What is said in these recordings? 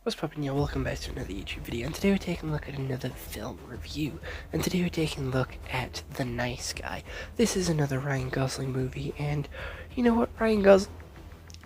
What's poppin', y'all? Welcome back to another YouTube video, and today we're taking a look at another film review. And today we're taking a look at The Nice Guy. This is another Ryan Gosling movie, and you know what? Ryan Gosling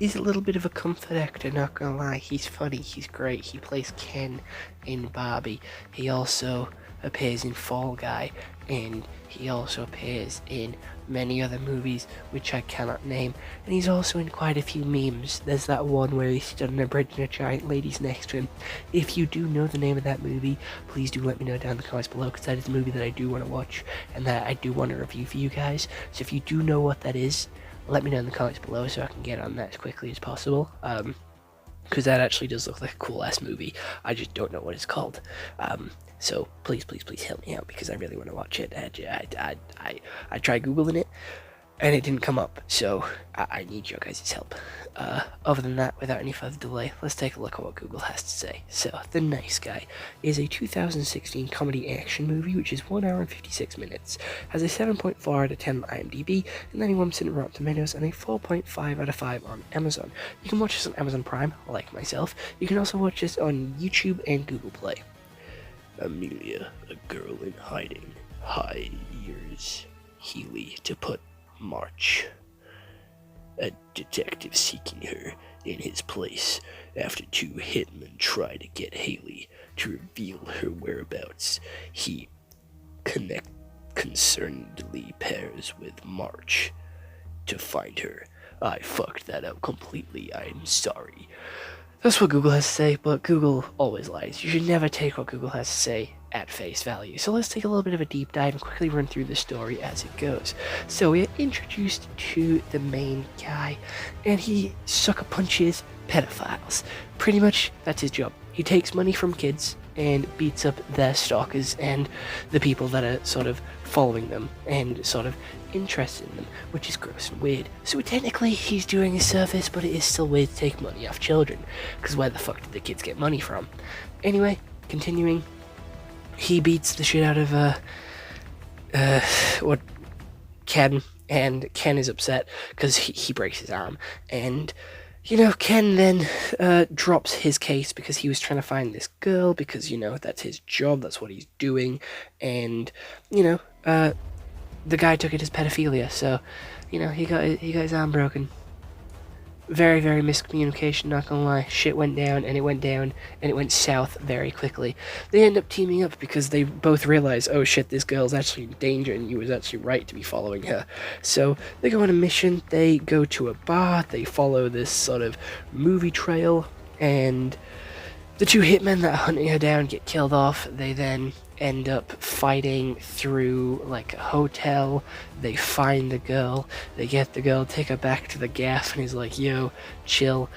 is a little bit of a comfort actor, not gonna lie. He's funny, he's great. He plays Ken in Barbie. He also appears in Fall Guy, and he also appears in many other movies which I cannot name, and he's also in quite a few memes. There's that one where he stood on a bridge and a giant lady's next to him. If you do know the name of that movie, please do let me know down in the comments below, because that is a movie that I do want to watch and that I do want to review for you guys. So if you do know what that is, let me know in the comments below so I can get on that as quickly as possible. Because that actually does look like a cool ass movie. I just don't know what it's called. So please help me out, because I really want to watch it. I tried googling it and it didn't come up, so I need your guys' help. Other than that, without any further delay, let's take a look at what Google has to say. So, The Nice Guy is a 2016 comedy action movie which is 1 hour and 56 minutes, has a 7.4 out of 10 on IMDb, and 91% Rotten Tomatoes, and a 4.5 out of 5 on Amazon. You can watch this on Amazon Prime, like myself. You can also watch this on YouTube and Google Play. Amelia, a girl in hiding, hires Healy to put March, a detective seeking her, in his place after two hitmen try to get Haley to reveal her whereabouts. He concernedly pairs with March to find her. I fucked that up completely, I'm sorry. That's what Google has to say, but Google always lies. You should never take what Google has to say at face value. So let's take a little bit of a deep dive and quickly run through the story as it goes. So we're introduced to the main guy, and he sucker punches pedophiles. Pretty much, that's his job. He takes money from kids and beats up their stalkers and the people that are sort of following them and sort of interested in them, which is gross and weird. So technically he's doing a service, but it is still weird to take money off children, because where the fuck did the kids get money from? Anyway, continuing, he beats the shit out of Ken, and Ken is upset because he breaks his arm, and you know, Ken then drops his case because he was trying to find this girl, because, you know, that's his job, that's what he's doing, and, you know, the guy took it as pedophilia, so, you know, he got his arm broken. Very, very miscommunication, not gonna lie. Shit went down, and it went south very quickly. They end up teaming up because they both realize, oh shit, this girl's actually in danger, and you was actually right to be following her. So they go on a mission, they go to a bar, they follow this sort of movie trail, and the two hitmen that are hunting her down get killed off. They then end up fighting through like a hotel. They find the girl, they get the girl, take her back to the gaff, and he's like, yo, chill.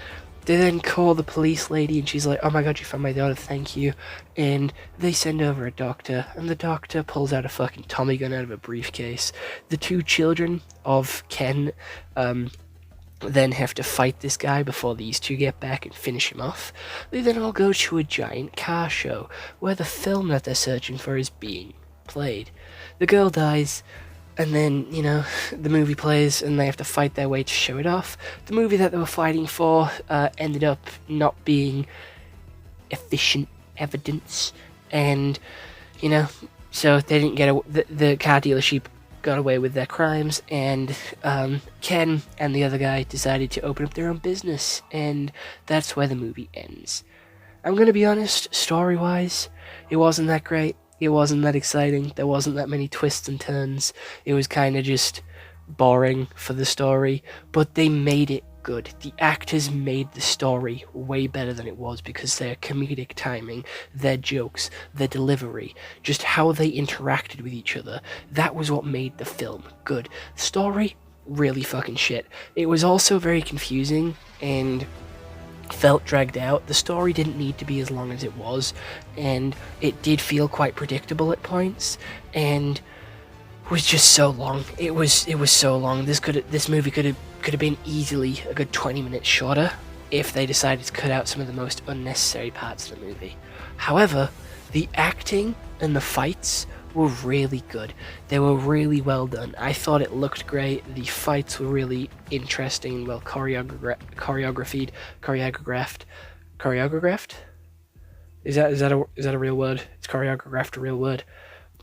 They then call the police lady, and she's like, oh my god, you found my daughter, thank you. And they send over a doctor, and the doctor pulls out a fucking Tommy gun out of a briefcase. The two children of Ken then have to fight this guy before these two get back and finish him off. They then all go to a giant car show where the film that they're searching for is being played. The girl dies, and then, you know, the movie plays and they have to fight their way to show it off. The movie that they were fighting for ended up not being efficient evidence, and, you know, so they didn't get the car dealership got away with their crimes, and Ken and the other guy decided to open up their own business, and that's where the movie ends. I'm gonna be honest, story-wise, it wasn't that great, it wasn't that exciting, there wasn't that many twists and turns, it was kinda just boring for the story, but they made it good. The actors made the story way better than it was, because their comedic timing, their jokes, their delivery, just how they interacted with each other, that was what made the film good. Story, really fucking shit. It was also very confusing and felt dragged out. The story didn't need to be as long as it was, and it did feel quite predictable at points, and was just so long. It was so long. This movie could have been easily a good 20 minutes shorter if they decided to cut out some of the most unnecessary parts of the movie. However, the acting and the fights were really good. They were really well done. I thought it looked great. The fights were really interesting, well choreographed. Choreographed? Is that a real word? It's choreographed a real word.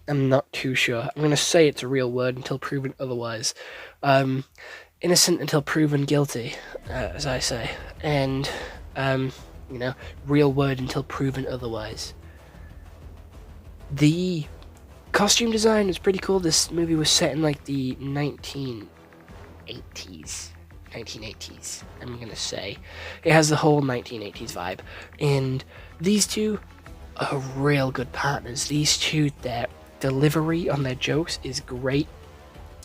I'm not too sure. I'm gonna say it's a real word until proven otherwise. Um, innocent until proven guilty, as I say, and um, you know, real word until proven otherwise. The costume design was pretty cool. This movie was set in like the 1980s. 1980s, I'm gonna say. It has the whole 1980s vibe. And these two are real good partners. These two, their delivery on their jokes is great.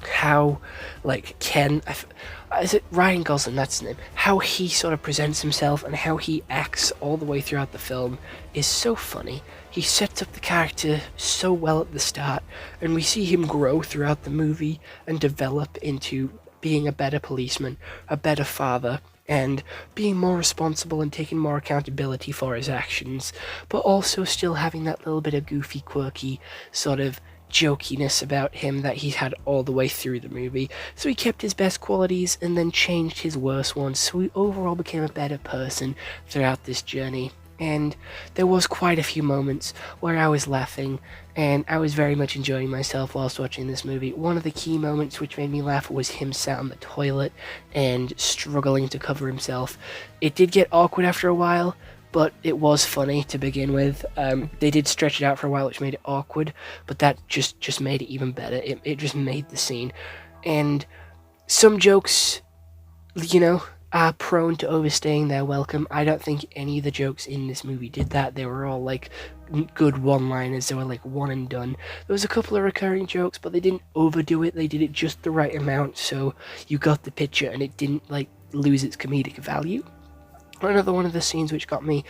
How, like, is it Ryan Gosling, that's his name, how he sort of presents himself and how he acts all the way throughout the film is so funny. He sets up the character so well at the start, and we see him grow throughout the movie and develop into being a better policeman, a better father, and being more responsible and taking more accountability for his actions, but also still having that little bit of goofy, quirky sort of jokiness about him that he had all the way through the movie. So he kept his best qualities and then changed his worst ones, so he overall became a better person throughout this journey. And there was quite a few moments where I was laughing and I was very much enjoying myself whilst watching this movie. One of the key moments which made me laugh was him sat on the toilet and struggling to cover himself. It did get awkward after a while, but it was funny to begin with. They did stretch it out for a while, which made it awkward, but that just made it even better. It just made the scene. And some jokes, you know, are prone to overstaying their welcome. I don't think any of the jokes in this movie did that. They were all like good one-liners. They were like one and done. There was a couple of recurring jokes, but they didn't overdo it. They did it just the right amount, so you got the picture and it didn't like lose its comedic value. Another one of the scenes which got me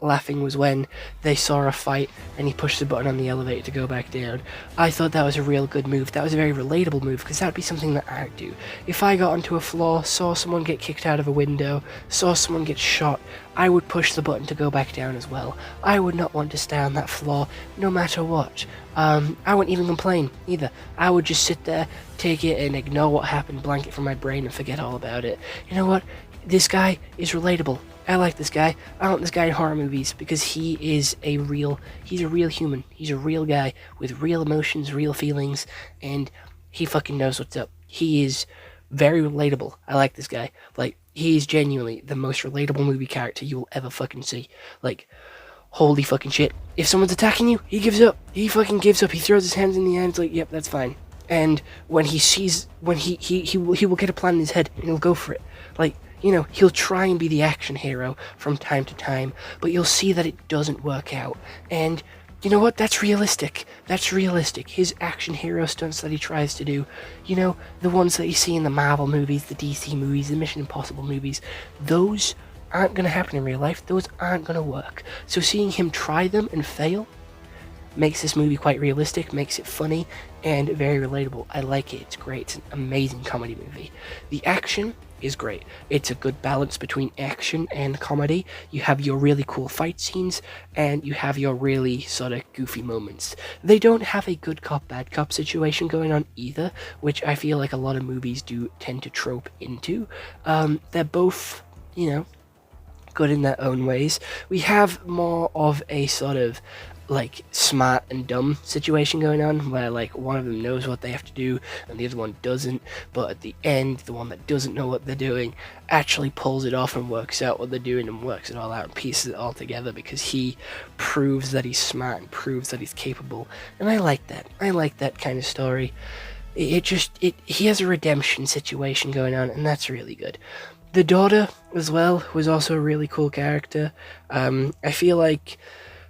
laughing was when they saw a fight and he pushed the button on the elevator to go back down. I thought that was a real good move. That was a very relatable move because that would be something that I'd do. If I got onto a floor, saw someone get kicked out of a window, saw someone get shot, I would push the button to go back down as well. I would not want to stay on that floor no matter what. I wouldn't even complain either. I would just sit there, take it and ignore what happened, blank it from my brain and forget all about it. You know what? This guy is relatable. I like this guy. I want this guy in horror movies because he's a real human. He's a real guy with real emotions, real feelings, and he fucking knows what's up. He is very relatable. I like this guy. Like, he's genuinely the most relatable movie character you will ever fucking see. Like, holy fucking shit. If someone's attacking you, he gives up. He fucking gives up. He throws his hands in the air and it's like, yep, that's fine. And when he will get a plan in his head and he'll go for it. Like, you know, he'll try and be the action hero from time to time, but you'll see that it doesn't work out. And you know what? That's realistic. That's realistic. His action hero stunts that he tries to do, you know, the ones that you see in the Marvel movies, the DC movies, the Mission Impossible movies, those aren't going to happen in real life. Those aren't going to work. So seeing him try them and fail makes this movie quite realistic, makes it funny, and very relatable. I like it. It's great. It's an amazing comedy movie. The action is great. It's a good balance between action and comedy. You have your really cool fight scenes, and you have your really sort of goofy moments. They don't have a good cop, bad cop situation going on either, which I feel like a lot of movies do tend to trope into. They're both, you know, good in their own ways. We have more of a sort of like smart and dumb situation going on where like one of them knows what they have to do and the other one doesn't, but at the end the one that doesn't know what they're doing actually pulls it off and works out what they're doing and works it all out and pieces it all together because he proves that he's smart and proves that he's capable. And I like that kind of story. He has a redemption situation going on, and that's really good. The daughter as well was also a really cool character. I feel like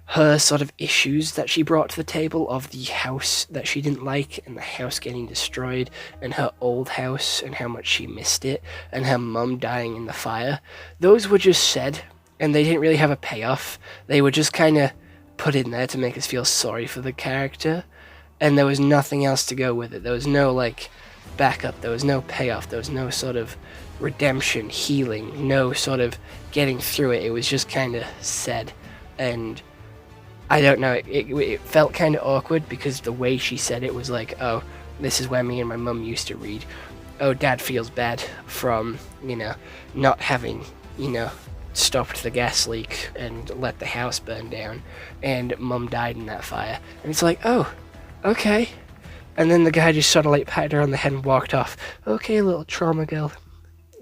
her sort of issues that she brought to the table of the house that she didn't like and the house getting destroyed and her old house and how much she missed it and her mum dying in the fire, those were just said and they didn't really have a payoff. They were just kind of put in there to make us feel sorry for the character, and there was nothing else to go with it. There was no like backup, there was no payoff, there was no sort of redemption, healing, no sort of getting through it. It was just kind of said, and I don't know, it felt kind of awkward because the way she said it was like, oh, this is where me and my mum used to read. Oh, Dad feels bad from, you know, not having, you know, stopped the gas leak and let the house burn down, and Mum died in that fire. And it's like, oh, okay. And then the guy just sort of like patted her on the head and walked off. Okay, little trauma girl,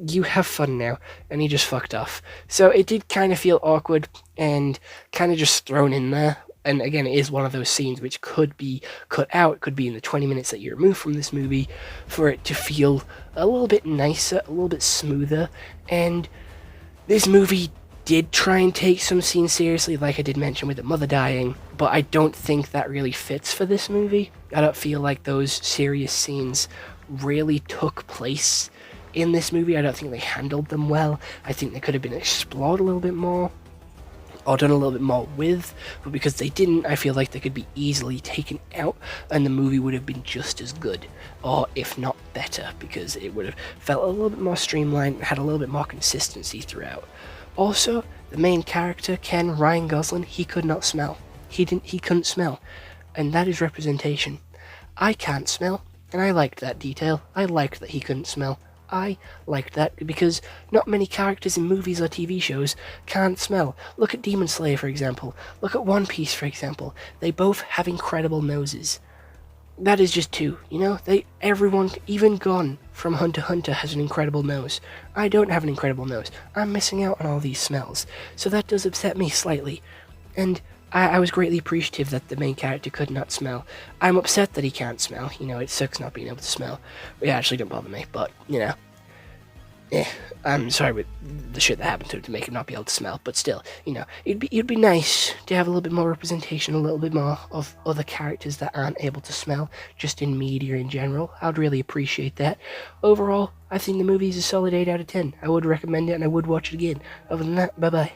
you have fun now. And he just fucked off. So it did kind of feel awkward and kind of just thrown in there. And again, it is one of those scenes which could be cut out, could be in the 20 minutes that you remove from this movie for it to feel a little bit nicer, a little bit smoother. And this movie did try and take some scenes seriously, like I did mention with the mother dying, but I don't think that really fits for this movie. I don't feel like those serious scenes really took place in this movie. I don't think they handled them well. I think they could have been explored a little bit more, or done a little bit more with, but because they didn't, I feel like they could be easily taken out and the movie would have been just as good, or if not better, because it would have felt a little bit more streamlined, had a little bit more consistency throughout. Also, the main character, Ken, Ryan Gosling, he could not smell. He couldn't smell, and that is representation. I can't smell, and I liked that detail. I liked that he couldn't smell. I liked that because not many characters in movies or TV shows can't smell. Look at Demon Slayer, for example. Look at One Piece, for example. They both have incredible noses. That is just two, you know? Everyone, even Gon from Hunter x Hunter, has an incredible nose. I don't have an incredible nose. I'm missing out on all these smells. So that does upset me slightly. And I was greatly appreciative that the main character could not smell. I'm upset that he can't smell. You know, it sucks not being able to smell. It actually don't bother me, but, you know. I'm sorry with the shit that happened to him to make him not be able to smell, but still, you know, it'd be nice to have a little bit more representation, a little bit more of other characters that aren't able to smell, just in media in general. I'd really appreciate that. Overall, I think the movie is a solid 8 out of 10. I would recommend it and I would watch it again. Other than that, bye-bye.